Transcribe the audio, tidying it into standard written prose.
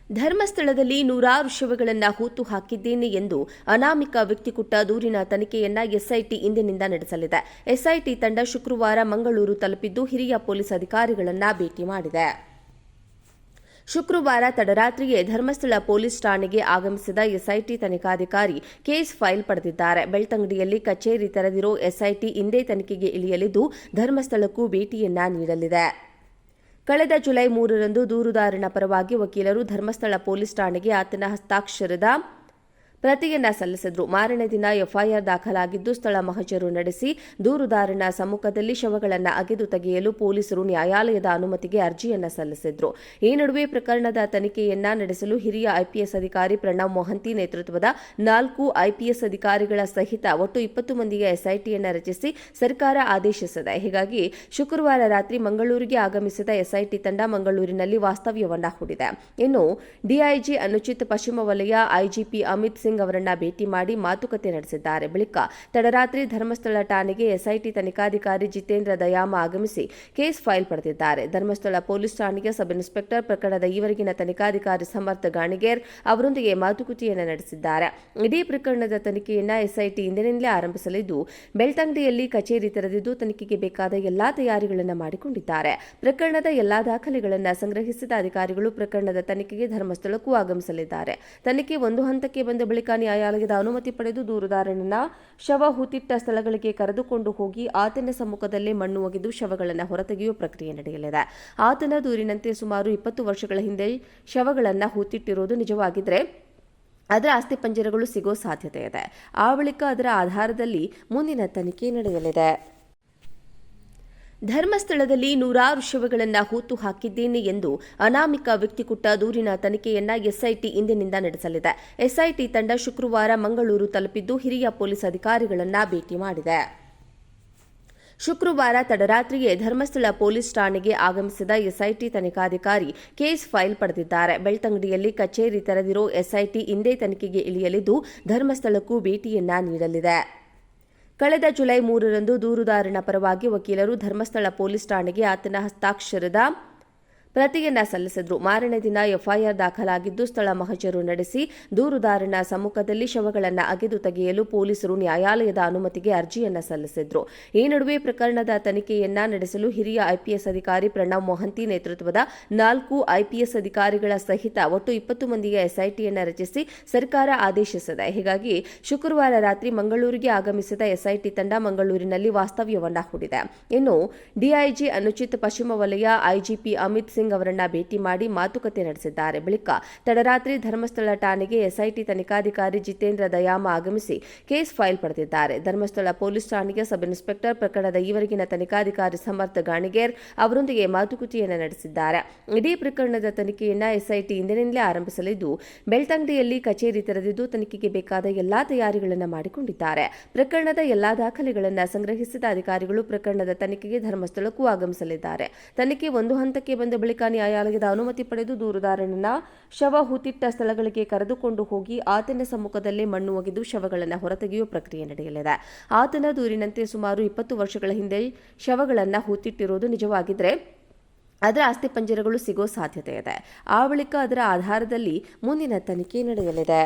ಧರ್ಮಸ್ಥಳದಲ್ಲಿ ನೂರಾರು ಶವಗಳನ್ನು ಹೂತು ಹಾಕಿದ್ದೇನೆ ಎಂದು ಅನಾಮಿಕ ವ್ಯಕ್ತಿ ಕೊಟ್ಟ ದೂರಿನ ತನಿಖೆಯನ್ನ ಎಸ್ಐಟಿ ಇಂದಿನಿಂದ ನಡೆಸಲಿದೆ. ಎಸ್ಐಟಿ ತಂಡ ಶುಕ್ರವಾರ ಮಂಗಳೂರು ತಲುಪಿದ್ದು ಹಿರಿಯ ಪೊಲೀಸ್ ಅಧಿಕಾರಿಗಳನ್ನ ಭೇಟಿ ಮಾಡಿದೆ. ಶುಕ್ರವಾರ ತಡರಾತ್ರಿಯೇ ಧರ್ಮಸ್ಥಳ ಪೊಲೀಸ್ ಠಾಣೆಗೆ ಆಗಮಿಸಿದ ಎಸ್ಐಟಿ ತನಿಖಾಧಿಕಾರಿ ಕೇಸ್ ಫೈಲ್ ಪಡೆದಿದ್ದಾರೆ. ಬೆಳ್ತಂಗಡಿಯಲ್ಲಿ ಕಚೇರಿ ತೆರೆದಿರೋ ಎಸ್ಐಟಿ ಇಂದೇ ತನಿಖೆಗೆ ಇಳಿಯಲಿದ್ದು ಧರ್ಮಸ್ಥಳಕ್ಕೂ ಭೇಟಿಯನ್ನ ನೀಡಲಿದೆ. ಕಳೆದ ಜುಲೈ 3ರಂದು ದೂರುದಾರನ ಪರವಾಗಿ ವಕೀಲರು ಧರ್ಮಸ್ಥಳ ಪೊಲೀಸ್ ಠಾಣೆಗೆ ಆತನ ಹಸ್ತಾಕ್ಷರದ ಪ್ರತಿಯನ್ನ ಸಲ್ಲಿಸಿದ್ರು. ಮಾರನೇ ದಿನ ಎಫ್ಐಆರ್ ದಾಖಲಾಗಿದ್ದು ಸ್ಥಳ ಮಹಜರು ನಡೆಸಿ ದೂರುದಾರನ ಸಮ್ಮುಖದಲ್ಲಿ ಶವಗಳನ್ನು ಅಗೆದು ತೆಗೆಯಲು ಪೊಲೀಸರು ನ್ಯಾಯಾಲಯದ ಅನುಮತಿಗೆ ಅರ್ಜಿಯನ್ನ ಸಲ್ಲಿಸಿದ್ರು. ಈ ನಡುವೆ ಪ್ರಕರಣದ ತನಿಖೆಯನ್ನ ನಡೆಸಲು ಹಿರಿಯ ಐಪಿಎಸ್ ಅಧಿಕಾರಿ ಪ್ರಣವ್ ಮೊಹಂತಿ ನೇತೃತ್ವದ 4 ಐಪಿಎಸ್ ಅಧಿಕಾರಿಗಳ ಸಹಿತ ಒಟ್ಟು 20 ಮಂದಿಯ ಎಸ್ಐಟಿಯನ್ನ ರಚಿಸಿ ಸರ್ಕಾರ ಆದೇಶಿಸಿದೆ. ಹೀಗಾಗಿ ಶುಕ್ರವಾರ ರಾತ್ರಿ ಮಂಗಳೂರಿಗೆ ಆಗಮಿಸಿದ ಎಸ್ಐಟಿ ತಂಡ ಮಂಗಳೂರಿನಲ್ಲಿ ವಾಸ್ತವ್ಯವನ್ನ ಹೂಡಿದೆ. ಇನ್ನು ಡಿಐಜಿ ಅನುಚಿತ್, ಪಶ್ಚಿಮ ವಲಯ ಐಜಿಪಿ ಅಮಿತ್ ಸಿಂಗ್ ಅವರನ್ನ ಭೇಟಿ ಮಾಡಿ ಮಾತುಕತೆ ನಡೆಸಿದ್ದಾರೆ. ಬಳಿಕ ತಡರಾತ್ರಿ ಧರ್ಮಸ್ಥಳ ಠಾಣೆಗೆ ಎಸ್ಐಟಿ ತನಿಖಾಧಿಕಾರಿ ಜಿತೇಂದ್ರ ದಯಾಮ ಆಗಮಿಸಿ ಕೇಸ್ ಫೈಲ್ ಪಡೆದಿದ್ದಾರೆ. ಧರ್ಮಸ್ಥಳ ಪೊಲೀಸ್ ಠಾಣೆಯ ಸಬ್ ಇನ್ಸ್ಪೆಕ್ಟರ್ ಪ್ರಕರಣದ ಈವರೆಗಿನ ತನಿಖಾಧಿಕಾರಿ ಸಮರ್ಥ ಗಾಣಿಗೇರ್ ಅವರೊಂದಿಗೆ ಮಾತುಕತೆಯನ್ನು ನಡೆಸಿದ್ದಾರೆ. ಇಡೀ ಪ್ರಕರಣದ ತನಿಖೆಯನ್ನು ಎಸ್ಐಟಿ ಇಂದಿನಿಂದಲೇ ಆರಂಭಿಸಲಿದ್ದು ಬೆಳ್ತಂಗಡಿಯಲ್ಲಿ ಕಚೇರಿ ತೆರೆದಿದ್ದು ತನಿಖೆಗೆ ಬೇಕಾದ ಎಲ್ಲಾ ತಯಾರಿಗಳನ್ನು ಮಾಡಿಕೊಂಡಿದ್ದಾರೆ. ಪ್ರಕರಣದ ಎಲ್ಲಾ ದಾಖಲೆಗಳನ್ನು ಸಂಗ್ರಹಿಸಿದ ಅಧಿಕಾರಿಗಳು ಪ್ರಕರಣದ ತನಿಖೆಗೆ ಧರ್ಮಸ್ಥಳಕ್ಕೂ ಆಗಮಿಸಲಿದ್ದಾರೆ. ತನಿಖೆ ಒಂದು ಹಂತಕ್ಕೆ ಬಂದ ಬಳಿಕ ನ್ಯಾಯಾಲಯದ ಅನುಮತಿ ಪಡೆದು ದೂರುದಾರನನ್ನ ಶವ ಹೂತಿಟ್ಟ ಸ್ಥಳಗಳಿಗೆ ಕರೆದುಕೊಂಡು ಹೋಗಿ ಆತನ ಸಮ್ಮುಖದಲ್ಲೇ ಮಣ್ಣು ಒಗೆದು ಶವಗಳನ್ನು ಹೊರತೆಗೆಯುವ ಪ್ರಕ್ರಿಯೆ ನಡೆಯಲಿದೆ. ಆತನ ದೂರಿನಂತೆ ಸುಮಾರು 20 ವರ್ಷಗಳ ಹಿಂದೆ ಶವಗಳನ್ನು ಹೂತಿಟ್ಟಿರುವುದು ನಿಜವಾಗಿದ್ರೆ ಅದರ ಅಸ್ಥಿಪಂಜರಗಳು ಸಿಗೋ ಸಾಧ್ಯತೆ ಇದೆ. ಆ ಬಳಿಕ ಅದರ ಆಧಾರದಲ್ಲಿ ಮುಂದಿನ ತನಿಖೆ ನಡೆಯಲಿದೆ. ಧರ್ಮಸ್ಥಳದಲ್ಲಿ ನೂರಾರು ಶವಗಳನ್ನು ಹೂತು ಹಾಕಿದ್ದೇನೆ ಎಂದು ಅನಾಮಿಕ ವ್ಯಕ್ತಿ ಕೊಟ್ಟ ದೂರಿನ ತನಿಖೆಯನ್ನ ಎಸ್ಐಟಿ ಇಂದಿನಿಂದ ನಡೆಸಲಿದೆ. ಎಸ್ಐಟಿ ತಂಡ ಶುಕ್ರವಾರ ಮಂಗಳೂರು ತಲುಪಿದ್ದು ಹಿರಿಯ ಪೊಲೀಸ್ ಅಧಿಕಾರಿಗಳನ್ನ ಭೇಟಿ ಮಾಡಿದೆ. ಶುಕ್ರವಾರ ತಡರಾತ್ರಿಯೇ ಧರ್ಮಸ್ಥಳ ಪೊಲೀಸ್ ಠಾಣೆಗೆ ಆಗಮಿಸಿದ ಎಸ್ಐಟಿ ತನಿಖಾಧಿಕಾರಿ ಕೇಸ್ ಫೈಲ್ ಪಡೆದಿದ್ದಾರೆ. ಬೆಳ್ತಂಗಡಿಯಲ್ಲಿ ಕಚೇರಿ ತೆರೆದಿರೋ ಎಸ್ಐಟಿ ಇಂದೇ ತನಿಖೆಗೆ ಇಳಿಯಲಿದ್ದು ಧರ್ಮಸ್ಥಳಕ್ಕೂ ಭೇಟಿಯನ್ನ ನೀಡಲಿದೆ. ಕಳೆದ ಜುಲೈ 3ರಂದು ದೂರುದಾರನ ಪರವಾಗಿ ವಕೀಲರು ಧರ್ಮಸ್ಥಳ ಪೊಲೀಸ್ ಠಾಣೆಗೆ ಆತನ ಹಸ್ತಾಕ್ಷರದ ಪ್ರತಿಯನ್ನ ಸಲ್ಲಿಸಿದ್ರು. ಮಾರನೇ ದಿನ ಎಫ್ಐಆರ್ ದಾಖಲಾಗಿದ್ದು ಸ್ಥಳ ಮಹಜರು ನಡೆಸಿ ದೂರುದಾರನ ಸಮ್ಮುಖದಲ್ಲಿ ಶವಗಳನ್ನು ಅಗೆದು ತೆಗೆಯಲು ಪೊಲೀಸರು ನ್ಯಾಯಾಲಯದ ಅನುಮತಿಗೆ ಅರ್ಜಿಯನ್ನ ಸಲ್ಲಿಸಿದ್ರು. ಈ ನಡುವೆ ಪ್ರಕರಣದ ತನಿಖೆಯನ್ನ ನಡೆಸಲು ಹಿರಿಯ ಐಪಿಎಸ್ ಅಧಿಕಾರಿ ಪ್ರಣವ್ ಮೊಹಂತಿ ನೇತೃತ್ವದ 4 ಐಪಿಎಸ್ ಅಧಿಕಾರಿಗಳ ಸಹಿತ ಒಟ್ಟು 20 ಮಂದಿಯ ಎಸ್ಐಟಿಯನ್ನ ರಚಿಸಿ ಸರ್ಕಾರ ಆದೇಶಿಸಿದೆ. ಹೀಗಾಗಿ ಶುಕ್ರವಾರ ರಾತ್ರಿ ಮಂಗಳೂರಿಗೆ ಆಗಮಿಸಿದ ಎಸ್ಐಟಿ ತಂಡ ಮಂಗಳೂರಿನಲ್ಲಿ ವಾಸ್ತವ್ಯವನ್ನ ಹೂಡಿದೆ. ಇನ್ನು ಡಿಐಜಿ ಅನುಚಿತ್, ಪಶ್ಚಿಮ ವಲಯ ಐಜಿಪಿ ಅಮಿತ್ ಸಿಂಗ್ ಅವರನ್ನ ಭೇಟಿ ಮಾಡಿ ಮಾತುಕತೆ ನಡೆಸಿದ್ದಾರೆ. ಬಳಿಕ ತಡರಾತ್ರಿ ಧರ್ಮಸ್ಥಳ ಠಾಣೆಗೆ ಎಸ್ಐಟಿ ತನಿಖಾಧಿಕಾರಿ ಜಿತೇಂದ್ರ ದಯಾಮ ಆಗಮಿಸಿ ಕೇಸ್ ಫೈಲ್ ಪಡೆದಿದ್ದಾರೆ. ಧರ್ಮಸ್ಥಳ ಪೊಲೀಸ್ ಠಾಣೆಯ ಸಬ್ ಇನ್ಸ್ಪೆಕ್ಟರ್ ಪ್ರಕರಣದ ಈವರೆಗಿನ ತನಿಖಾಧಿಕಾರಿ ಸಮರ್ಥ ಗಾಣಿಗೇರ್ ಅವರೊಂದಿಗೆ ಮಾತುಕತೆಯನ್ನು ನಡೆಸಿದ್ದಾರೆ. ಇಡೀ ಪ್ರಕರಣದ ತನಿಖೆಯನ್ನ ಎಸ್ಐಟಿ ಇಂದಿನಿಂದಲೇ ಆರಂಭಿಸಲಿದ್ದು ಬೆಳ್ತಂಗಡಿಯಲ್ಲಿ ಕಚೇರಿ ತೆರೆದಿದ್ದು ತನಿಖೆಗೆ ಬೇಕಾದ ಎಲ್ಲಾ ತಯಾರಿಗಳನ್ನು ಮಾಡಿಕೊಂಡಿದ್ದಾರೆ. ಪ್ರಕರಣದ ಎಲ್ಲಾ ದಾಖಲೆಗಳನ್ನು ಸಂಗ್ರಹಿಸಿದ ಅಧಿಕಾರಿಗಳು ಪ್ರಕರಣದ ತನಿಖೆಗೆ ಧರ್ಮಸ್ಥಳಕ್ಕೂ ಆಗಮಿಸಲಿದ್ದಾರೆ. ತನಿಖೆ ಒಂದು ಹಂತಕ್ಕೆ ಬಂದ ಬಳಿಕ ನ್ಯಾಯಾಲಯದ ಅನುಮತಿ ಪಡೆದು ದೂರುದಾರನನ್ನ ಶವ ಹೂತಿಟ್ಟ ಸ್ಥಳಗಳಿಗೆ ಕರೆದುಕೊಂಡು ಹೋಗಿ ಆತನ ಸಮ್ಮುಖದಲ್ಲೇ ಮಣ್ಣು ಒಗೆದು ಶವಗಳನ್ನು ಹೊರತೆಗೆಯುವ ಪ್ರಕ್ರಿಯೆ ನಡೆಯಲಿದೆ. ಆತನ ದೂರಿನಂತೆ ಸುಮಾರು 20 ವರ್ಷಗಳ ಹಿಂದೆ ಶವಗಳನ್ನು ಹೂತಿಟ್ಟಿರುವುದು ನಿಜವಾಗಿದ್ರೆ ಅದರ ಅಸ್ಥಿಪಂಜರಗಳು ಸಿಗೋ ಸಾಧ್ಯತೆ ಇದೆ. ಆ ಬಳಿಕ ಅದರ ಆಧಾರದಲ್ಲಿ ಮುಂದಿನ ತನಿಖೆ ನಡೆಯಲಿದೆ.